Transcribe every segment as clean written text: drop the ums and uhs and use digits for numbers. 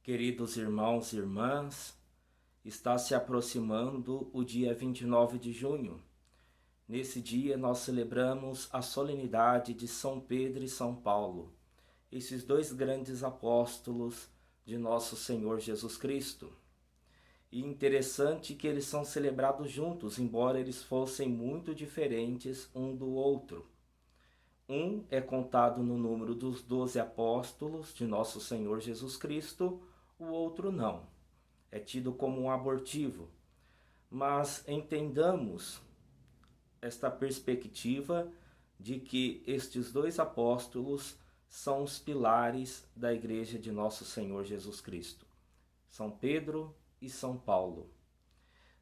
Queridos irmãos e irmãs, está se aproximando o dia 29 de junho. Nesse dia nós celebramos a solenidade de São Pedro e São Paulo, esses dois grandes apóstolos de nosso Senhor Jesus Cristo. E interessante que eles são celebrados juntos, embora eles fossem muito diferentes um do outro. Um é contado no número dos 12 apóstolos de nosso Senhor Jesus Cristo, o outro não. É tido como um abortivo. Mas entendamos esta perspectiva de que estes dois apóstolos são os pilares da Igreja de nosso Senhor Jesus Cristo. São Pedro e São Paulo.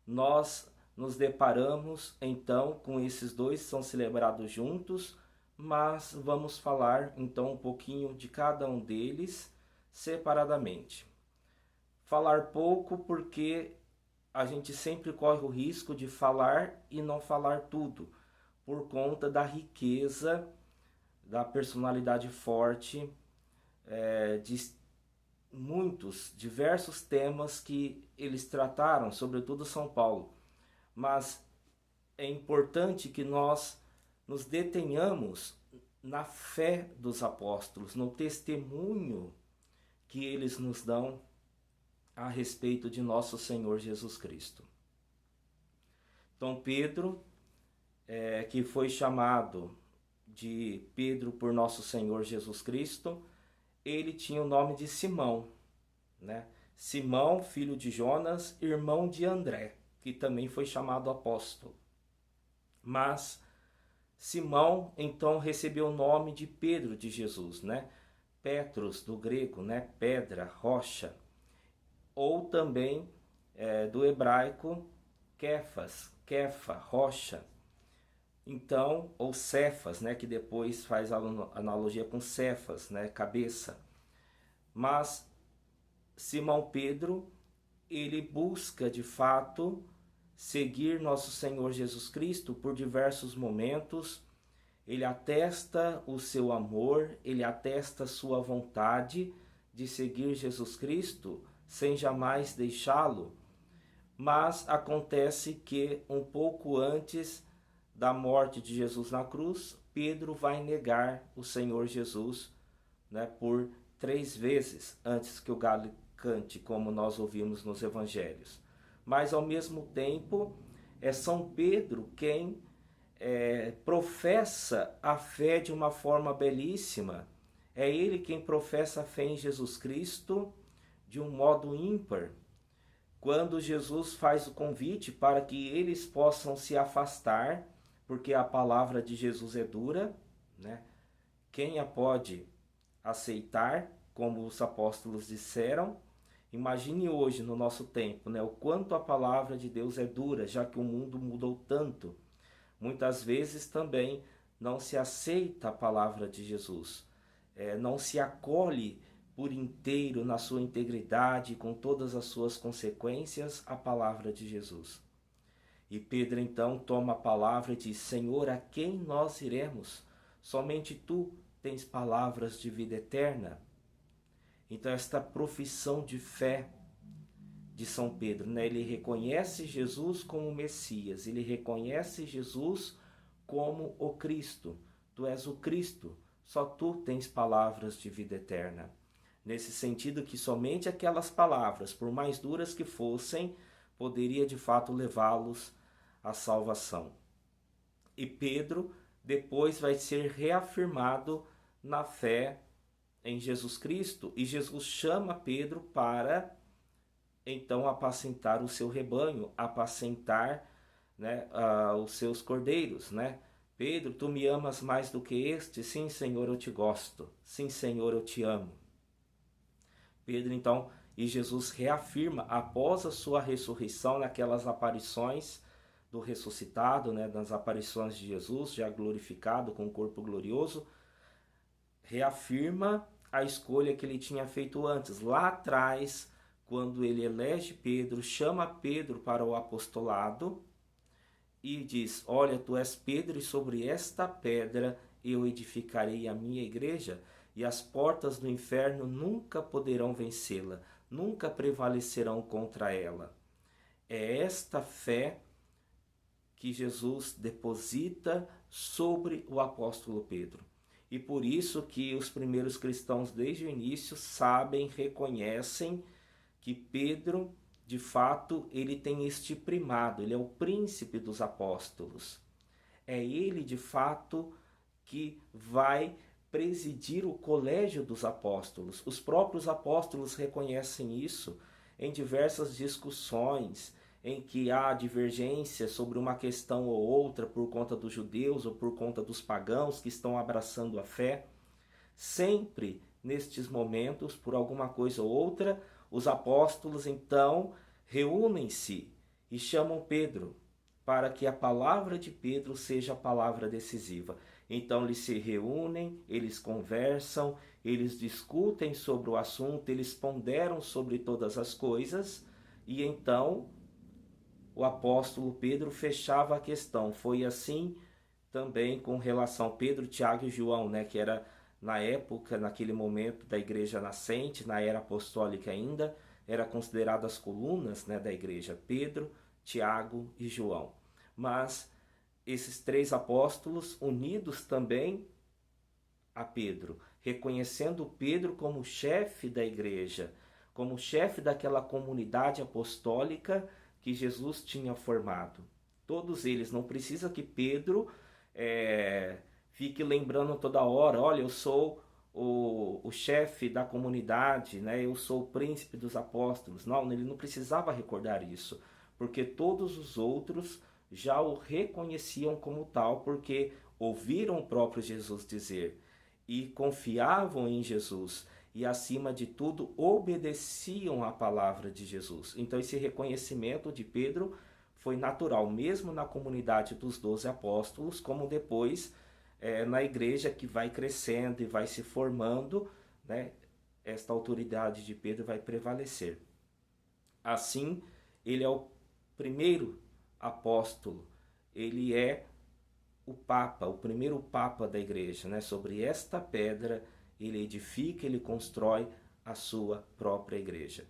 Nós nos deparamos então com esses dois, são celebrados juntos, mas vamos falar então um pouquinho de cada um deles separadamente. Falar pouco porque a gente sempre corre o risco de falar e não falar tudo, por conta da riqueza, da personalidade forte, de muitos, diversos temas que eles trataram, sobretudo São Paulo. Mas é importante que nós nos detenhamos na fé dos apóstolos, no testemunho que eles nos dão a respeito de nosso Senhor Jesus Cristo. Então Pedro, que foi chamado de Pedro por nosso Senhor Jesus Cristo, ele tinha o nome de Simão, né? Simão, filho de Jonas, irmão de André, que também foi chamado apóstolo. Mas Simão então recebeu o nome de Pedro de Jesus, né? Petros do grego, né? Pedra, rocha. Ou também do hebraico Kefas, Kefa, rocha. Então, ou Cefas, né, que depois faz a analogia com Cefas, né, cabeça. Mas Simão Pedro, ele busca de fato seguir nosso Senhor Jesus Cristo por diversos momentos. Ele atesta o seu amor, ele atesta a sua vontade de seguir Jesus Cristo sem jamais deixá-lo. Mas acontece que um pouco antes da morte de Jesus na cruz, Pedro vai negar o Senhor Jesus, né, por 3 vezes antes que o galo cante, como nós ouvimos nos evangelhos. Mas ao mesmo tempo é São Pedro quem professa a fé de uma forma belíssima. É ele quem professa a fé em Jesus Cristo de um modo ímpar, quando Jesus faz o convite para que eles possam se afastar, porque a palavra de Jesus é dura, né? Quem a pode aceitar, como os apóstolos disseram? Imagine hoje, no nosso tempo, né, o quanto a palavra de Deus é dura, já que o mundo mudou tanto. Muitas vezes também não se aceita a palavra de Jesus, não se acolhe por inteiro, na sua integridade, com todas as suas consequências, a palavra de Jesus. E Pedro então toma a palavra e diz: Senhor, a quem nós iremos? Somente tu tens palavras de vida eterna. Então esta profissão de fé de São Pedro, né? Ele reconhece Jesus como Messias, ele reconhece Jesus como o Cristo. Tu és o Cristo, só tu tens palavras de vida eterna. Nesse sentido que somente aquelas palavras, por mais duras que fossem, poderia de fato levá-los à salvação. E Pedro depois vai ser reafirmado na fé em Jesus Cristo, e Jesus chama Pedro para então apacentar o seu rebanho, apacentar, né, os seus cordeiros, né? Pedro, tu me amas mais do que este? Sim, Senhor, eu te gosto. Sim, Senhor, eu te amo. Pedro então, e Jesus reafirma após a sua ressurreição, naquelas aparições do ressuscitado, né, das aparições de Jesus, já glorificado com o corpo glorioso, reafirma a escolha que ele tinha feito antes, lá atrás, quando ele elege Pedro, chama Pedro para o apostolado e diz: olha, tu és Pedro e sobre esta pedra eu edificarei a minha igreja. e as portas do inferno nunca poderão vencê-la, nunca prevalecerão contra ela. É esta fé que Jesus deposita sobre o apóstolo Pedro. E por isso que os primeiros cristãos desde o início sabem, reconhecem que Pedro, de fato, ele tem este primado, ele é o príncipe dos apóstolos. É ele, de fato, que vai presidir o colégio dos apóstolos. Os próprios apóstolos reconhecem isso em diversas discussões, em que há divergência sobre uma questão ou outra por conta dos judeus ou por conta dos pagãos que estão abraçando a fé. Sempre nestes momentos, por alguma coisa ou outra, os apóstolos então reúnem-se e chamam Pedro para que a palavra de Pedro seja a palavra decisiva. Então eles se reúnem, eles conversam, eles discutem sobre o assunto, eles ponderam sobre todas as coisas e então o apóstolo Pedro fechava a questão. Foi assim também com relação a Pedro, Tiago e João, né, que era na época, naquele momento da igreja nascente, na era apostólica ainda, era considerado as colunas, né, da igreja, Pedro, Tiago e João. Mas esses três apóstolos unidos também a Pedro, reconhecendo Pedro como chefe da igreja, como chefe daquela comunidade apostólica que Jesus tinha formado. Todos eles, não precisa que Pedro fique lembrando toda hora, olha, eu sou o chefe da comunidade, né? Eu sou o príncipe dos apóstolos. Não, ele não precisava recordar isso, porque todos os outros já o reconheciam como tal, porque ouviram o próprio Jesus dizer e confiavam em Jesus e, acima de tudo, obedeciam à palavra de Jesus. Então esse reconhecimento de Pedro foi natural, mesmo na comunidade dos 12 apóstolos, como depois na igreja que vai crescendo e vai se formando, né, esta autoridade de Pedro vai prevalecer. Assim, ele é o primeiro apóstolo, ele é o Papa, o primeiro Papa da igreja, né? Sobre esta pedra ele edifica, ele constrói a sua própria igreja.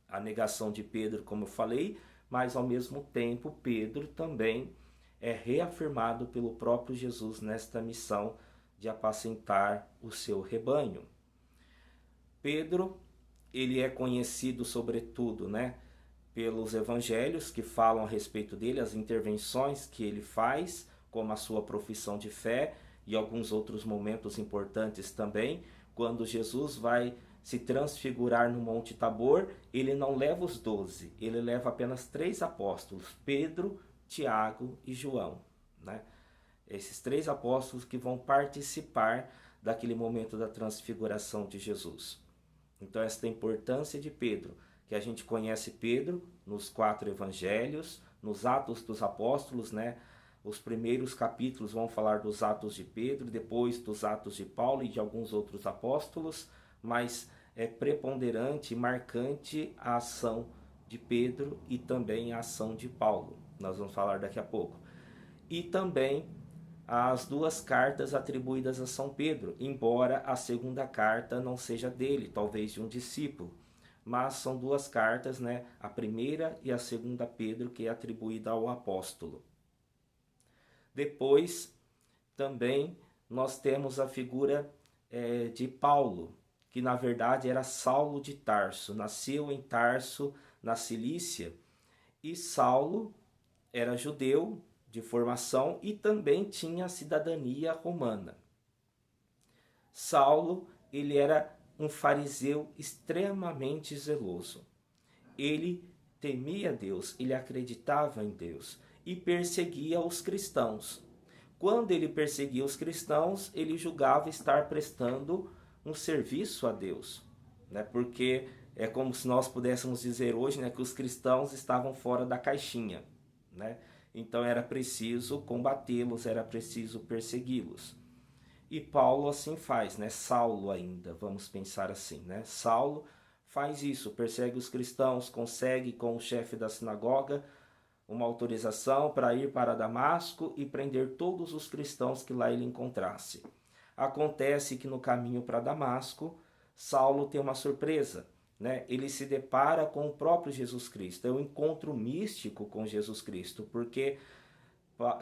A negação de Pedro, como eu falei, mas ao mesmo tempo Pedro também é reafirmado pelo próprio Jesus nesta missão de apacentar o seu rebanho. Pedro, ele é conhecido sobretudo, né, pelos evangelhos que falam a respeito dele, as intervenções que ele faz, como a sua profissão de fé e alguns outros momentos importantes também. Quando Jesus vai se transfigurar no Monte Tabor, ele não leva os 12, ele leva apenas 3 apóstolos, Pedro, Tiago e João, né? Esses 3 apóstolos que vão participar daquele momento da transfiguração de Jesus. Então esta importância de Pedro, que a gente conhece Pedro nos 4 evangelhos, nos Atos dos Apóstolos, né? Os primeiros capítulos vão falar dos Atos de Pedro, depois dos Atos de Paulo e de alguns outros apóstolos, mas é preponderante e marcante a ação de Pedro e também a ação de Paulo. Nós vamos falar daqui a pouco. E também as 2 cartas atribuídas a São Pedro, embora a segunda carta não seja dele, talvez de um discípulo. Mas são 2 cartas, né? A primeira e a segunda Pedro, que é atribuída ao apóstolo. Depois, também, nós temos a figura de Paulo, que na verdade era Saulo de Tarso. Nasceu em Tarso, na Cilícia, e Saulo era judeu de formação e também tinha cidadania romana. Saulo, ele era um fariseu extremamente zeloso. Ele temia Deus, ele acreditava em Deus e perseguia os cristãos. Quando ele perseguia os cristãos, ele julgava estar prestando um serviço a Deus, né? Porque é como se nós pudéssemos dizer hoje, né, que os cristãos estavam fora da caixinha, né? Então era preciso combatê-los, era preciso persegui-los. E Paulo assim faz, né? Saulo ainda, vamos pensar assim, né? Saulo faz isso, persegue os cristãos, consegue com o chefe da sinagoga uma autorização para ir para Damasco e prender todos os cristãos que lá ele encontrasse. acontece que no caminho para Damasco, Saulo tem uma surpresa, né? Ele se depara com o próprio Jesus Cristo. É um encontro místico com Jesus Cristo, porque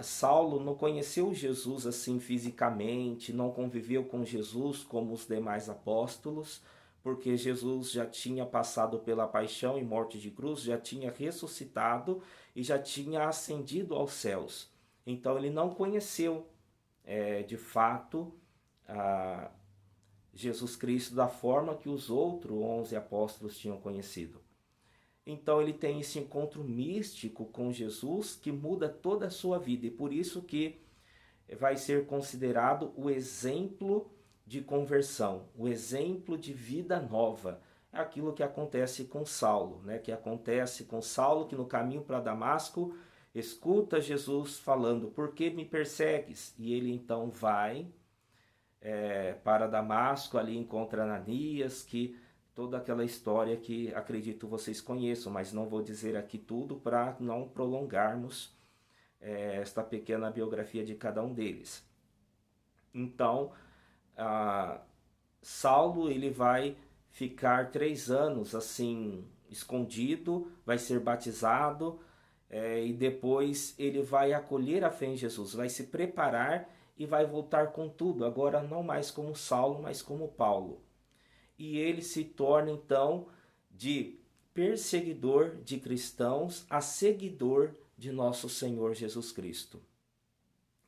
Saulo não conheceu Jesus assim fisicamente, não conviveu com Jesus como os demais apóstolos, porque Jesus já tinha passado pela paixão e morte de cruz, já tinha ressuscitado e já tinha ascendido aos céus. Então ele não conheceu de fato a Jesus Cristo da forma que os outros 11 apóstolos tinham conhecido. Então ele tem esse encontro místico com Jesus que muda toda a sua vida, e por isso que vai ser considerado o exemplo de conversão, o exemplo de vida nova. É aquilo que acontece com Saulo, né? Que acontece com Saulo, que no caminho para Damasco escuta Jesus falando: por que me persegues? E ele então vai para Damasco, ali encontra Ananias, que toda aquela história que acredito vocês conheçam, mas não vou dizer aqui tudo para não prolongarmos esta pequena biografia de cada um deles. Então, Saulo ele vai ficar 3 anos assim escondido, vai ser batizado e depois ele vai acolher a fé em Jesus, vai se preparar e vai voltar com tudo, agora não mais como Saulo, mas como Paulo. E ele se torna então de perseguidor de cristãos a seguidor de nosso Senhor Jesus Cristo.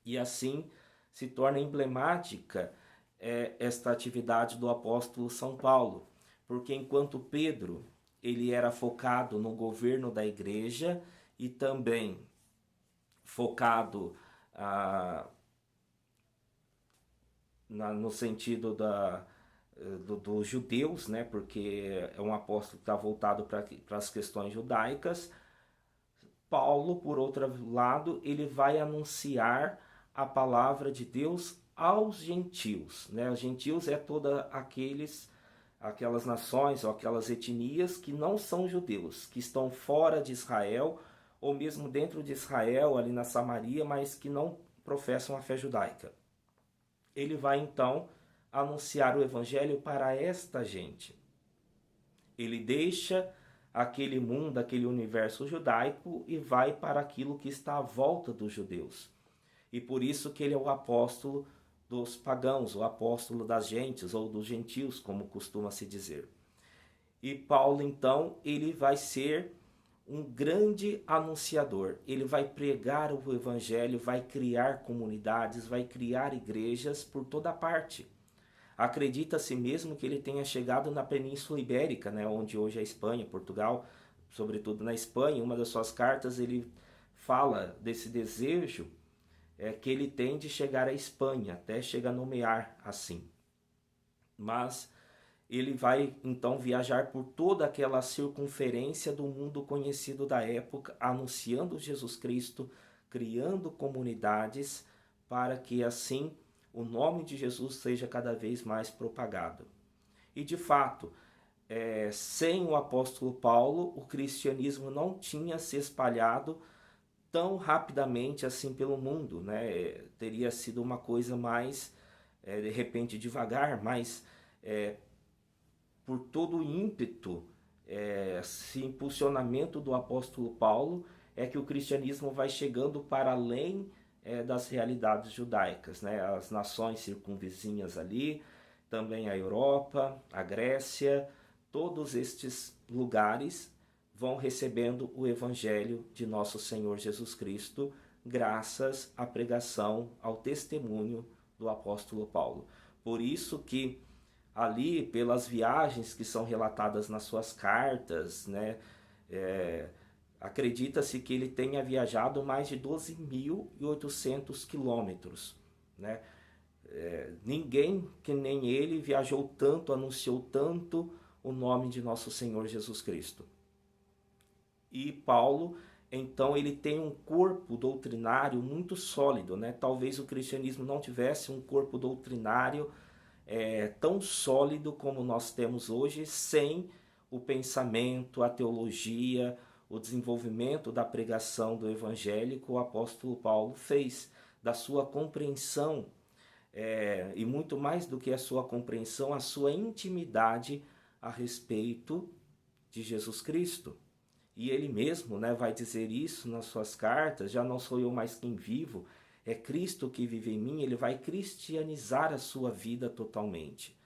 E assim se torna emblemática esta atividade do apóstolo São Paulo, porque enquanto Pedro ele era focado no governo da igreja e também focado no sentido dos judeus, né? Porque é um apóstolo que está voltado para as questões judaicas. Paulo, por outro lado, ele vai anunciar a palavra de Deus aos gentios, né? Os gentios é toda aquelas nações ou aquelas etnias que não são judeus, que estão fora de Israel ou mesmo dentro de Israel, ali na Samaria, mas que não professam a fé judaica. Ele vai então anunciar o evangelho para esta gente. Ele deixa aquele mundo, aquele universo judaico e vai para aquilo que está à volta dos judeus. E por isso que ele é o apóstolo dos pagãos, o apóstolo das gentes ou dos gentios, como costuma se dizer. E Paulo então, ele vai ser um grande anunciador. Ele vai pregar o evangelho, vai criar comunidades, vai criar igrejas por toda parte. Acredita-se mesmo que ele tenha chegado na Península Ibérica, né, onde hoje é Espanha, Portugal, sobretudo na Espanha. Em uma das suas cartas ele fala desse desejo que ele tem de chegar à Espanha, até chega a nomear assim. Mas ele vai então viajar por toda aquela circunferência do mundo conhecido da época, anunciando Jesus Cristo, criando comunidades para que assim o nome de Jesus seja cada vez mais propagado. E de fato, sem o apóstolo Paulo, o cristianismo não tinha se espalhado tão rapidamente assim pelo mundo, né? Teria sido uma coisa mais, de repente, devagar, mas por todo o ímpeto, esse impulsionamento do apóstolo Paulo, é que o cristianismo vai chegando para além das realidades judaicas, né? As nações circunvizinhas ali, também a Europa, a Grécia, todos estes lugares vão recebendo o evangelho de nosso Senhor Jesus Cristo, graças à pregação, ao testemunho do apóstolo Paulo. Por isso que ali, pelas viagens que são relatadas nas suas cartas, né, acredita-se que ele tenha viajado mais de 12.800 quilômetros, né? Ninguém que nem ele viajou tanto, anunciou tanto o nome de nosso Senhor Jesus Cristo. E Paulo, então, ele tem um corpo doutrinário muito sólido, né? Talvez o cristianismo não tivesse um corpo doutrinário tão sólido como nós temos hoje, sem o pensamento, a teologia, o desenvolvimento da pregação do evangelho que o apóstolo Paulo fez, da sua compreensão e muito mais do que a sua compreensão, a sua intimidade a respeito de Jesus Cristo. E ele mesmo, né, vai dizer isso nas suas cartas: já não sou eu mais quem vivo, é Cristo que vive em mim. Ele vai cristianizar a sua vida totalmente.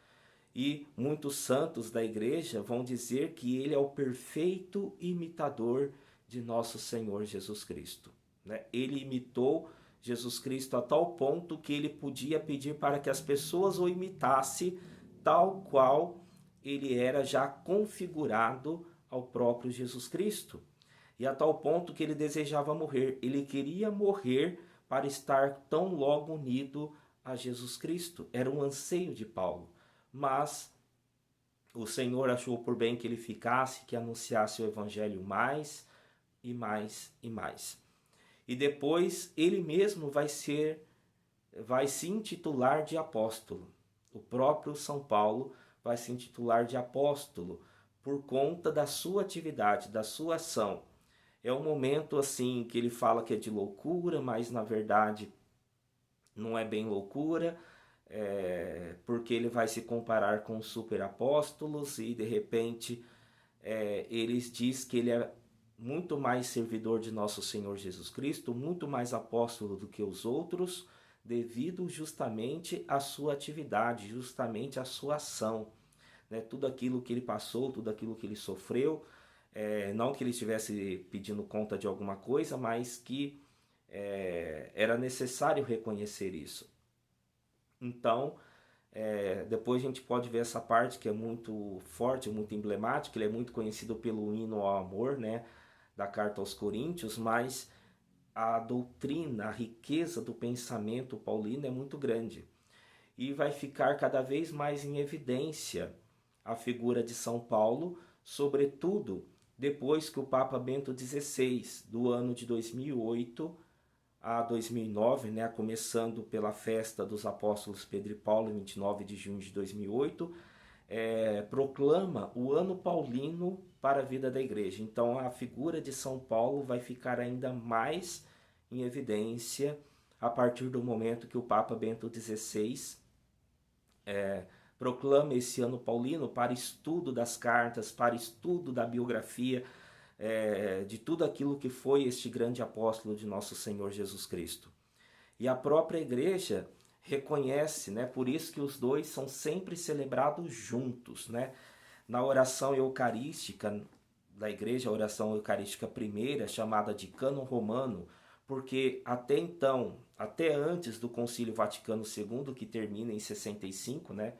E muitos santos da igreja vão dizer que ele é o perfeito imitador de nosso Senhor Jesus Cristo, né? Ele imitou Jesus Cristo a tal ponto que ele podia pedir para que as pessoas o imitassem tal qual ele era já configurado ao próprio Jesus Cristo. E a tal ponto que ele desejava morrer. Ele queria morrer para estar tão logo unido a Jesus Cristo. Era um anseio de Paulo. Mas o Senhor achou por bem que ele ficasse, que anunciasse o evangelho mais e mais e mais. E depois ele mesmo vai se intitular de apóstolo. O próprio São Paulo vai se intitular de apóstolo por conta da sua atividade, da sua ação. É um momento assim que ele fala que é de loucura, mas na verdade não é bem loucura, porque ele vai se comparar com os superapóstolos e de repente eles diz que ele é muito mais servidor de nosso Senhor Jesus Cristo, muito mais apóstolo do que os outros, devido justamente à sua atividade, justamente à sua ação, né? Tudo aquilo que ele passou, tudo aquilo que ele sofreu, não que ele estivesse pedindo conta de alguma coisa, mas que era necessário reconhecer isso. Então, depois a gente pode ver essa parte que é muito forte, muito emblemática. Ele é muito conhecido pelo hino ao amor, né, da carta aos Coríntios, mas a doutrina, a riqueza do pensamento paulino é muito grande. E vai ficar cada vez mais em evidência a figura de São Paulo, sobretudo depois que o Papa Bento XVI, do ano de 2008 a 2009, né, começando pela festa dos apóstolos Pedro e Paulo, em 29 de junho de 2008, proclama o ano paulino para a vida da igreja. Então a figura de São Paulo vai ficar ainda mais em evidência a partir do momento que o Papa Bento XVI proclama esse ano paulino para estudo das cartas, para estudo da biografia, de tudo aquilo que foi este grande apóstolo de nosso Senhor Jesus Cristo. E a própria igreja reconhece, né? Por isso que os dois são sempre celebrados juntos, né? Na oração eucarística da igreja, a oração eucarística primeira, chamada de Cânon Romano, porque até então, até antes do Concílio Vaticano II, que termina em 65, né?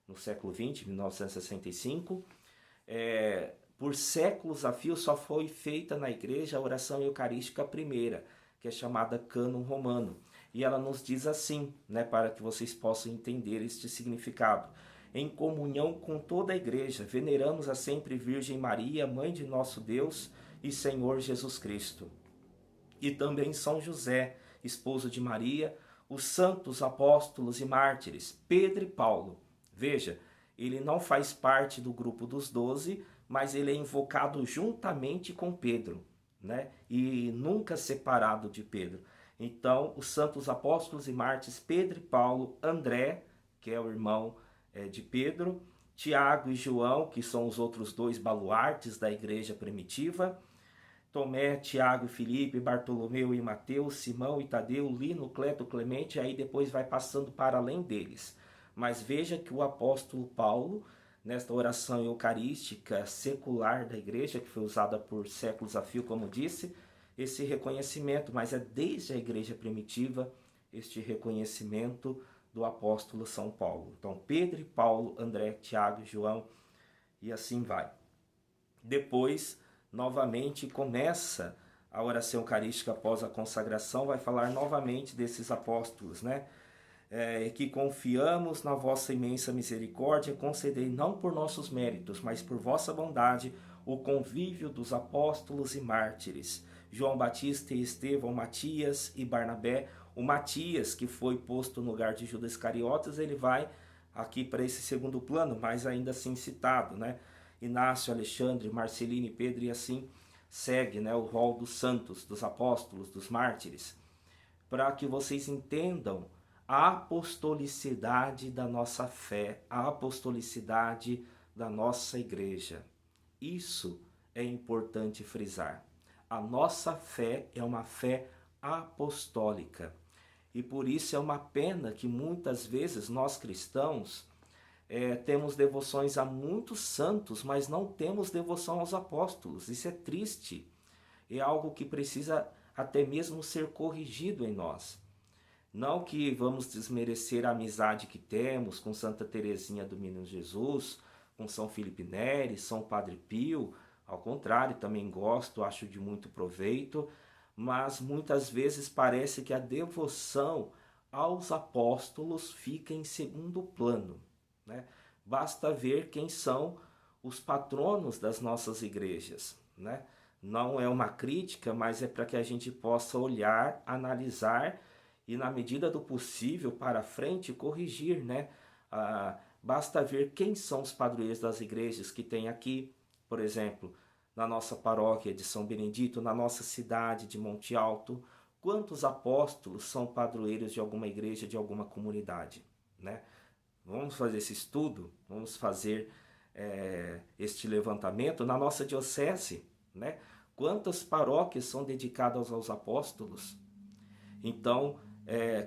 No século XX, 1965, por séculos a fio só foi feita na igreja a oração eucarística primeira, que é chamada Cânon Romano. E ela nos diz assim, né, para que vocês possam entender este significado. Em comunhão com toda a igreja, veneramos a sempre Virgem Maria, Mãe de nosso Deus e Senhor Jesus Cristo. E também São José, esposo de Maria, os santos apóstolos e mártires, Pedro e Paulo. Veja, ele não faz parte do grupo dos 12, mas ele é invocado juntamente com Pedro, né? E nunca separado de Pedro. Então, os santos apóstolos e mártires Pedro e Paulo, André, que é o irmão de Pedro, Tiago e João, que são os outros dois baluartes da igreja primitiva, Tomé, Tiago e Filipe, Bartolomeu e Mateus, Simão e Tadeu, Lino, Cleto, Clemente, aí depois vai passando para além deles. Mas veja que o apóstolo Paulo, nesta oração eucarística secular da igreja, que foi usada por séculos a fio, como disse, esse reconhecimento, mas é desde a igreja primitiva este reconhecimento do apóstolo São Paulo. Então, Pedro e Paulo, André, Tiago, João, e assim vai. Depois, novamente, começa a oração eucarística após a consagração, vai falar novamente desses apóstolos, né? Que confiamos na vossa imensa misericórdia, concedei não por nossos méritos, mas por vossa bondade, o convívio dos apóstolos e mártires, João Batista e Estevão, Matias e Barnabé. O Matias, que foi posto no lugar de Judas Iscariotes, ele vai aqui para esse segundo plano, mas ainda assim citado, né? Inácio, Alexandre, Marcelino e Pedro, e assim segue, né, o rol dos santos, dos apóstolos, dos mártires, para que vocês entendam a apostolicidade da nossa fé, a apostolicidade da nossa igreja. Isso é importante frisar. A nossa fé é uma fé apostólica. E por isso é uma pena que muitas vezes nós cristãos temos devoções a muitos santos, mas não temos devoção aos apóstolos. Isso é triste. É algo que precisa até mesmo ser corrigido em nós. Não que vamos desmerecer a amizade que temos com Santa Teresinha do Menino Jesus, com São Felipe Neri, São Padre Pio. Ao contrário, também gosto, acho de muito proveito, mas muitas vezes parece que a devoção aos apóstolos fica em segundo plano, né? Basta ver quem são os patronos das nossas igrejas, né? Não é uma crítica, mas é para que a gente possa olhar, analisar e, na medida do possível, para frente, corrigir, né? Basta ver quem são os padroeiros das igrejas que tem aqui, por exemplo, na nossa paróquia de São Benedito, na nossa cidade de Monte Alto. Quantos apóstolos são padroeiros de alguma igreja, de alguma comunidade, né? Vamos fazer esse estudo, vamos fazer este levantamento na nossa diocese, né? Quantas paróquias são dedicadas aos apóstolos? Então,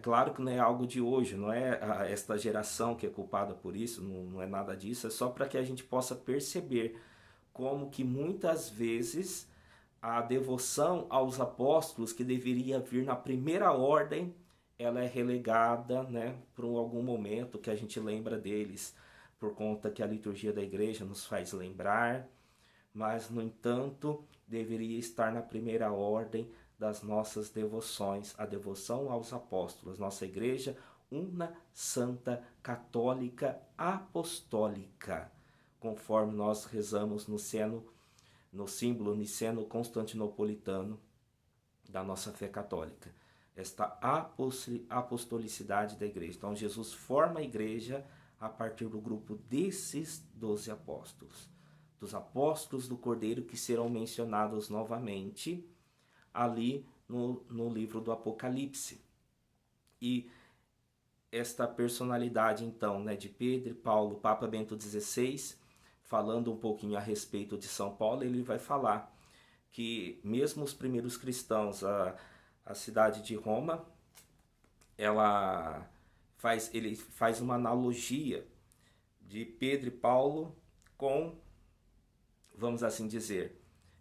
claro que não é algo de hoje, não é esta geração que é culpada por isso, não é nada disso, é só para que a gente possa perceber como que muitas vezes a devoção aos apóstolos, que deveria vir na primeira ordem, ela é relegada, né, por algum momento que a gente lembra deles, por conta que a liturgia da igreja nos faz lembrar, mas, no entanto, deveria estar na primeira ordem das nossas devoções, a devoção aos apóstolos. Nossa igreja, una, santa, católica, apostólica, conforme nós rezamos no símbolo niceno-constantinopolitano da nossa fé católica. Esta apostolicidade da igreja. Então, Jesus forma a igreja a partir do grupo desses 12 apóstolos. Dos apóstolos do Cordeiro, que serão mencionados novamente ali no livro do Apocalipse. E esta personalidade, então, né, de Pedro e Paulo, Papa Bento XVI, falando um pouquinho a respeito de São Paulo, ele vai falar que mesmo os primeiros cristãos, a cidade de Roma, ele faz uma analogia de Pedro e Paulo com, vamos assim dizer,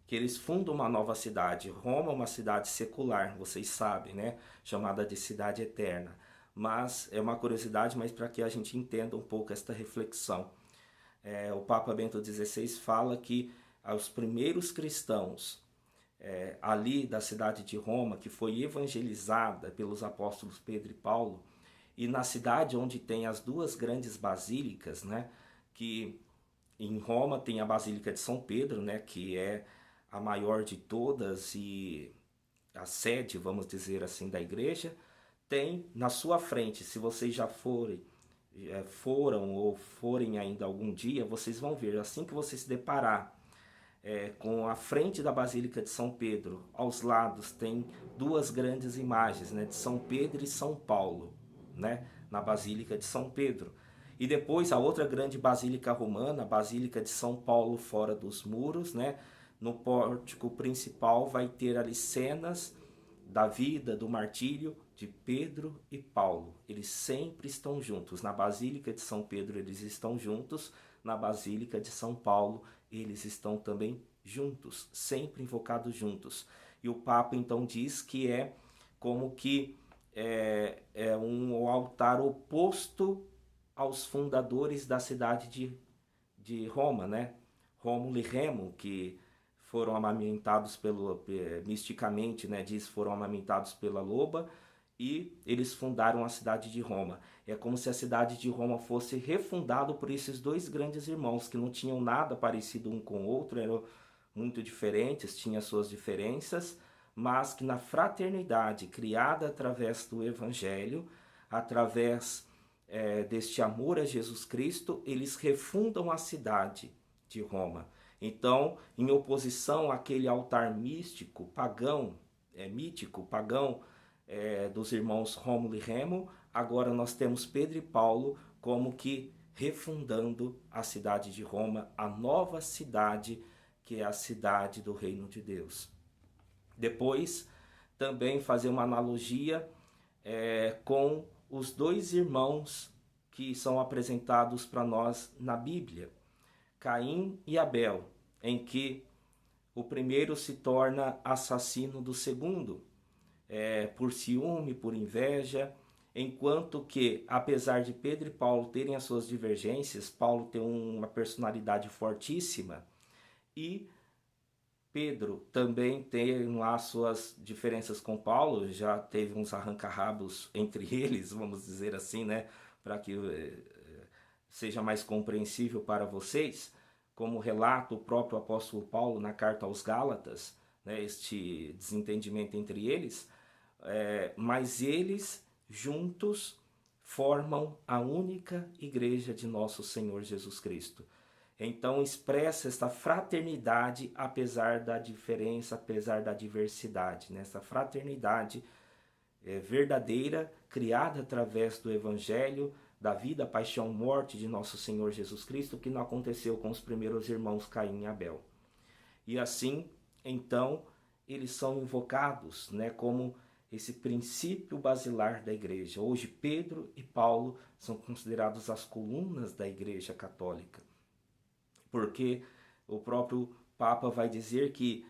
que eles fundam uma nova cidade. Roma é uma cidade secular, vocês sabem, né? Chamada de cidade eterna. Mas é uma curiosidade, mas para que a gente entenda um pouco esta reflexão. O Papa Bento XVI fala que os primeiros cristãos ali da cidade de Roma, que foi evangelizada pelos apóstolos Pedro e Paulo, e na cidade onde tem as duas grandes basílicas, né? Que em Roma tem a Basílica de São Pedro, né? Que é a maior de todas e a sede, vamos dizer assim, da igreja. Tem na sua frente, se vocês já foram ou forem ainda algum dia, vocês vão ver, assim que você se deparar com a frente da Basílica de São Pedro, aos lados tem duas grandes imagens, né, de São Pedro e São Paulo, né, na Basílica de São Pedro. E depois a outra grande basílica romana, a Basílica de São Paulo fora dos muros, né, no pórtico principal vai ter ali cenas da vida, do martírio de Pedro e Paulo. Eles sempre estão juntos. Na Basílica de São Pedro eles estão juntos, na Basílica de São Paulo eles estão também juntos, sempre invocados juntos. E o Papa então diz que é como que é um altar oposto aos fundadores da cidade de Roma, né? Rômulo e Remo, que foram amamentados misticamente, né, foram amamentados pela loba, e eles fundaram a cidade de Roma. É como se a cidade de Roma fosse refundada por esses dois grandes irmãos, que não tinham nada parecido um com o outro, eram muito diferentes, tinham suas diferenças, mas que na fraternidade criada através do Evangelho, através deste amor a Jesus Cristo, eles refundam a cidade de Roma. Então, em oposição àquele altar mítico, pagão, dos irmãos Rômulo e Remo, agora nós temos Pedro e Paulo como que refundando a cidade de Roma, a nova cidade que é a cidade do reino de Deus. Depois, também fazer uma analogia com os dois irmãos que são apresentados para nós na Bíblia, Caim e Abel, em que o primeiro se torna assassino do segundo, por ciúme, por inveja, enquanto que, apesar de Pedro e Paulo terem as suas divergências, Paulo tem uma personalidade fortíssima e Pedro também tem lá suas diferenças com Paulo, já teve uns arranca-rabos entre eles, vamos dizer assim, né, para que seja mais compreensível para vocês, como relata o próprio apóstolo Paulo na carta aos Gálatas, né, este desentendimento entre eles, mas eles juntos formam a única igreja de nosso Senhor Jesus Cristo. Então expressa esta fraternidade apesar da diferença, apesar da diversidade, nessa fraternidade verdadeira, criada através do Evangelho, da vida, paixão, morte de nosso Senhor Jesus Cristo, que não aconteceu com os primeiros irmãos Caim e Abel. E assim, então, eles são invocados, né, como esse princípio basilar da igreja. Hoje, Pedro e Paulo são considerados as colunas da igreja católica, porque o próprio Papa vai dizer que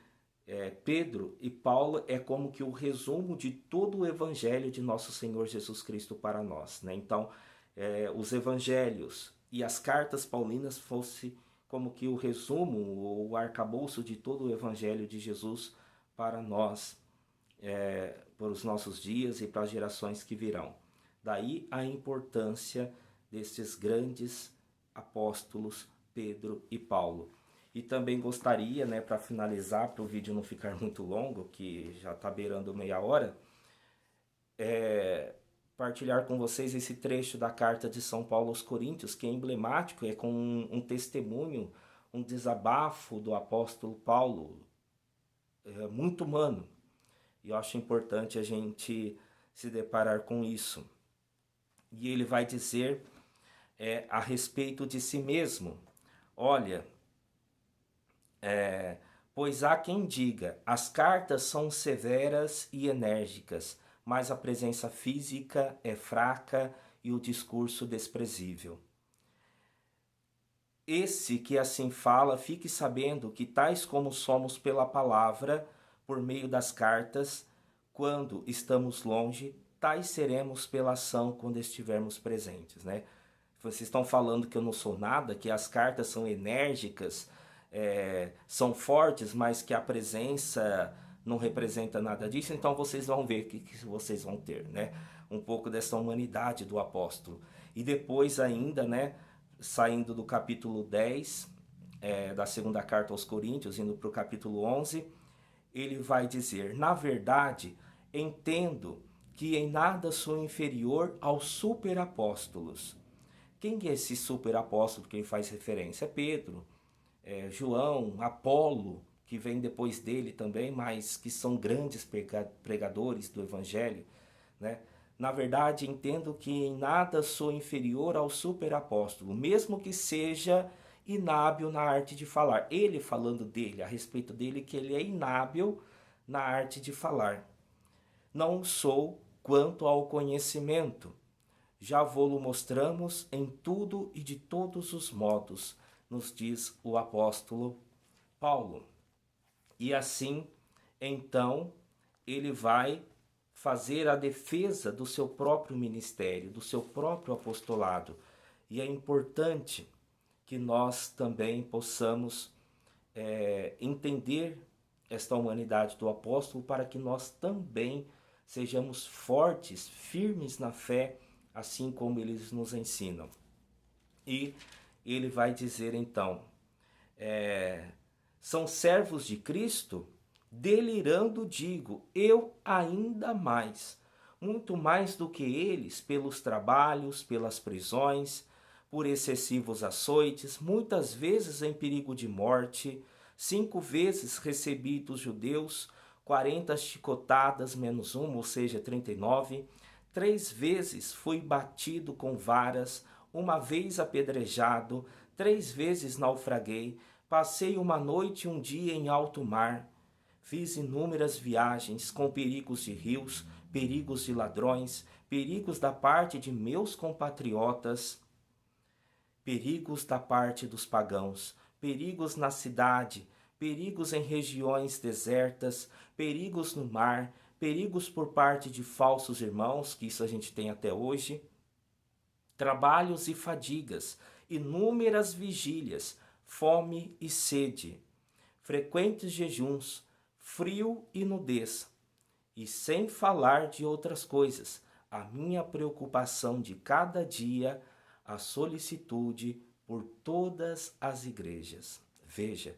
Pedro e Paulo é como que o resumo de todo o evangelho de nosso Senhor Jesus Cristo para nós, né? Então, os evangelhos e as cartas paulinas fosse como que o resumo, o arcabouço de todo o evangelho de Jesus para nós, para os nossos dias e para as gerações que virão. Daí a importância desses grandes apóstolos Pedro e Paulo. E também gostaria, né, para finalizar, para o vídeo não ficar muito longo, que já está beirando meia hora, partilhar com vocês esse trecho da carta de São Paulo aos Coríntios, que é emblemático, é com um testemunho, um desabafo do apóstolo Paulo, muito humano. E eu acho importante a gente se deparar com isso. E ele vai dizer a respeito de si mesmo: olha, pois há quem diga, as cartas são severas e enérgicas, mas a presença física é fraca e o discurso desprezível. Esse que assim fala, fique sabendo que tais como somos pela palavra, por meio das cartas, quando estamos longe, tais seremos pela ação quando estivermos presentes, né? Vocês estão falando que eu não sou nada, que as cartas são enérgicas, são fortes, mas que a presença não representa nada disso, então vocês vão ver o que vocês vão ter, né? Um pouco dessa humanidade do apóstolo. E depois ainda, né, saindo do capítulo 10 da segunda carta aos Coríntios, indo para o capítulo 11, ele vai dizer: na verdade, entendo que em nada sou inferior aos superapóstolos. Quem é esse superapóstolo que ele faz referência? É Pedro, João, Apolo, que vem depois dele também, mas que são grandes pregadores do Evangelho, né? Na verdade, entendo que em nada sou inferior ao superapóstolo, mesmo que seja inábil na arte de falar. Ele falando dele, a respeito dele, que ele é inábil na arte de falar. Não sou quanto ao conhecimento. Já vô-lo mostramos em tudo e de todos os modos, nos diz o apóstolo Paulo. E assim, então, ele vai fazer a defesa do seu próprio ministério, do seu próprio apostolado. E é importante que nós também possamos entender esta humanidade do apóstolo para que nós também sejamos fortes, firmes na fé, assim como eles nos ensinam. E ele vai dizer então, são servos de Cristo? Delirando digo, eu ainda mais, muito mais do que eles, pelos trabalhos, pelas prisões, por excessivos açoites, muitas vezes em perigo de morte, 5 vezes recebi dos judeus 40 chicotadas menos uma, ou seja, 39, 3 vezes fui batido com varas, uma vez apedrejado, 3 vezes naufraguei, passei uma noite e um dia em alto mar. Fiz inúmeras viagens com perigos de rios, perigos de ladrões, perigos da parte de meus compatriotas, perigos da parte dos pagãos, perigos na cidade, perigos em regiões desertas, perigos no mar, perigos por parte de falsos irmãos, que isso a gente tem até hoje, trabalhos e fadigas, inúmeras vigílias, fome e sede, frequentes jejuns, frio e nudez, e sem falar de outras coisas, a minha preocupação de cada dia, a solicitude por todas as igrejas. Veja,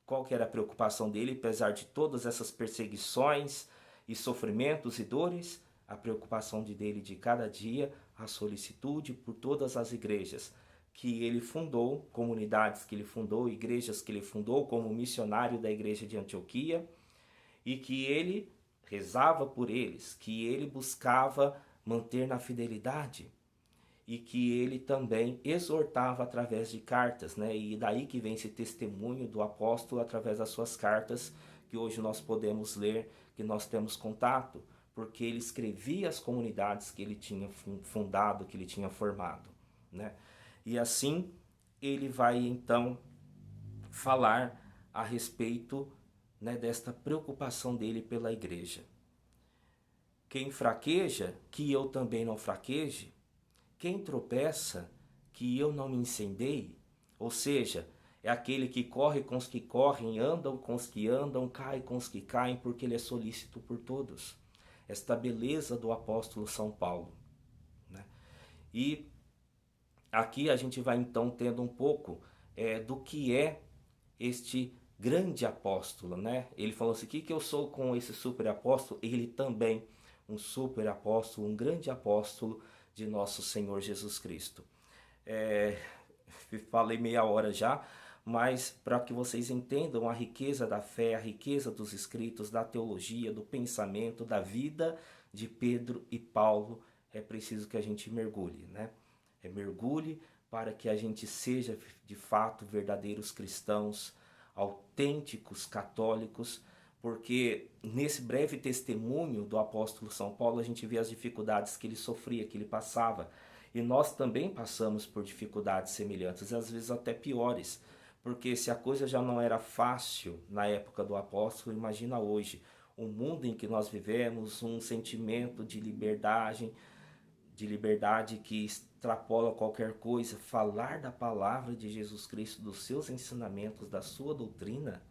qual que era a preocupação dele, apesar de todas essas perseguições e sofrimentos e dores? A preocupação dele de cada dia, a solicitude por todas as igrejas que ele fundou, comunidades que ele fundou, igrejas que ele fundou como missionário da igreja de Antioquia, e que ele rezava por eles, que ele buscava manter na fidelidade, e que ele também exortava através de cartas, né? E daí que vem esse testemunho do apóstolo através das suas cartas, que hoje nós podemos ler, que nós temos contato, porque ele escrevia as comunidades que ele tinha fundado, que ele tinha formado, né? E assim ele vai então falar a respeito, né, desta preocupação dele pela igreja. Quem fraqueja, que eu também não fraqueje. Quem tropeça, que eu não me incendeie. Ou seja, é aquele que corre com os que correm, andam com os que andam, cai com os que caem, porque ele é solícito por todos. Esta beleza do apóstolo São Paulo, né? E aqui a gente vai então tendo um pouco do que é este grande apóstolo, né? Ele falou assim, o que eu sou com esse super apóstolo? Ele também, um super apóstolo, um grande apóstolo de nosso Senhor Jesus Cristo. Falei meia hora já, mas para que vocês entendam a riqueza da fé, a riqueza dos escritos, da teologia, do pensamento, da vida de Pedro e Paulo, é preciso que a gente mergulhe, né? Mergulhe para que a gente seja de fato verdadeiros cristãos, autênticos católicos, porque nesse breve testemunho do apóstolo São Paulo a gente vê as dificuldades que ele sofria, que ele passava. E nós também passamos por dificuldades semelhantes, às vezes até piores, porque se a coisa já não era fácil na época do apóstolo, imagina hoje, o mundo em que nós vivemos, um sentimento de liberdade que extrapola qualquer coisa, falar da palavra de Jesus Cristo, dos seus ensinamentos, da sua doutrina,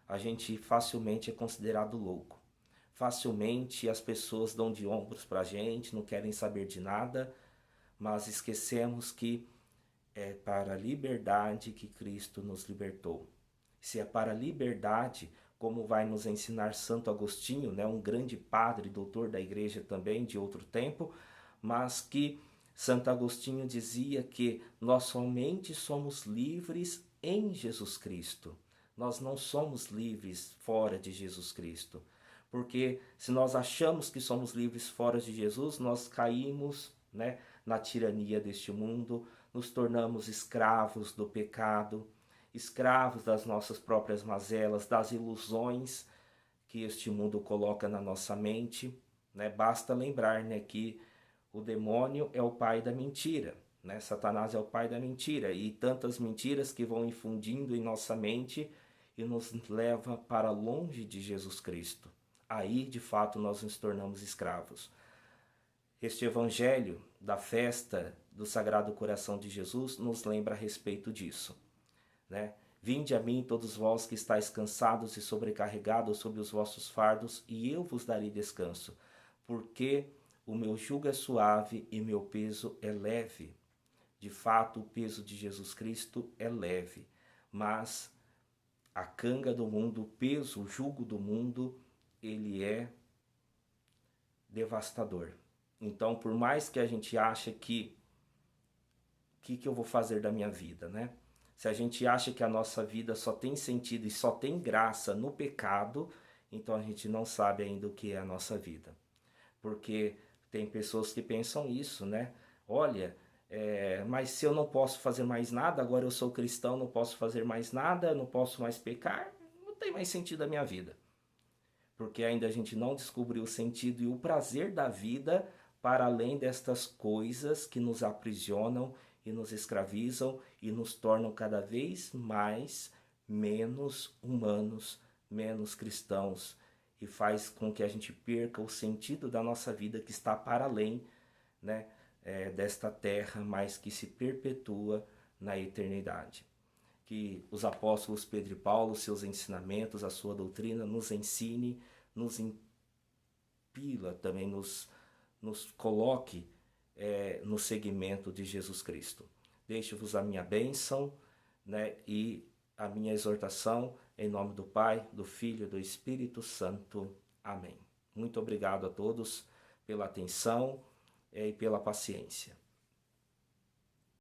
a gente facilmente é considerado louco. Facilmente as pessoas dão de ombros para a gente, não querem saber de nada, mas esquecemos que é para a liberdade que Cristo nos libertou. Se é para a liberdade, como vai nos ensinar Santo Agostinho, né, um grande padre, doutor da igreja também de outro tempo, mas que Santo Agostinho dizia que nós somente somos livres em Jesus Cristo. Nós não somos livres fora de Jesus Cristo. Porque se nós achamos que somos livres fora de Jesus, nós caímos, né, na tirania deste mundo, nos tornamos escravos do pecado, escravos das nossas próprias mazelas, das ilusões que este mundo coloca na nossa mente, né? Basta lembrar, né, que o demônio é o pai da mentira, né? Satanás é o pai da mentira, e tantas mentiras que vão infundindo em nossa mente e nos leva para longe de Jesus Cristo. Aí, de fato, nós nos tornamos escravos. Este evangelho da festa do Sagrado Coração de Jesus nos lembra a respeito disso, né? Vinde a mim todos vós que estáis cansados e sobrecarregados sob os vossos fardos, e eu vos darei descanso, porque o meu jugo é suave e meu peso é leve. De fato, o peso de Jesus Cristo é leve, mas a canga do mundo, o peso, o jugo do mundo, ele é devastador. Então, por mais que a gente ache que eu vou fazer da minha vida, né? Se a gente acha que a nossa vida só tem sentido e só tem graça no pecado, então a gente não sabe ainda o que é a nossa vida. Porque Tem pessoas que pensam isso, né? Olha, mas se eu não posso fazer mais nada, agora eu sou cristão, não posso fazer mais nada, não posso mais pecar, não tem mais sentido a minha vida. Porque ainda a gente não descobriu o sentido e o prazer da vida para além destas coisas que nos aprisionam e nos escravizam e nos tornam cada vez mais menos humanos, menos cristãos, e faz com que a gente perca o sentido da nossa vida que está para além, né, desta terra, mas que se perpetua na eternidade. Que os apóstolos Pedro e Paulo, seus ensinamentos, a sua doutrina, nos ensine, nos impila, também nos coloque no seguimento de Jesus Cristo. Deixo-vos a minha bênção, né, e a minha exortação em nome do Pai, do Filho e do Espírito Santo. Amém. Muito obrigado a todos pela atenção e pela paciência.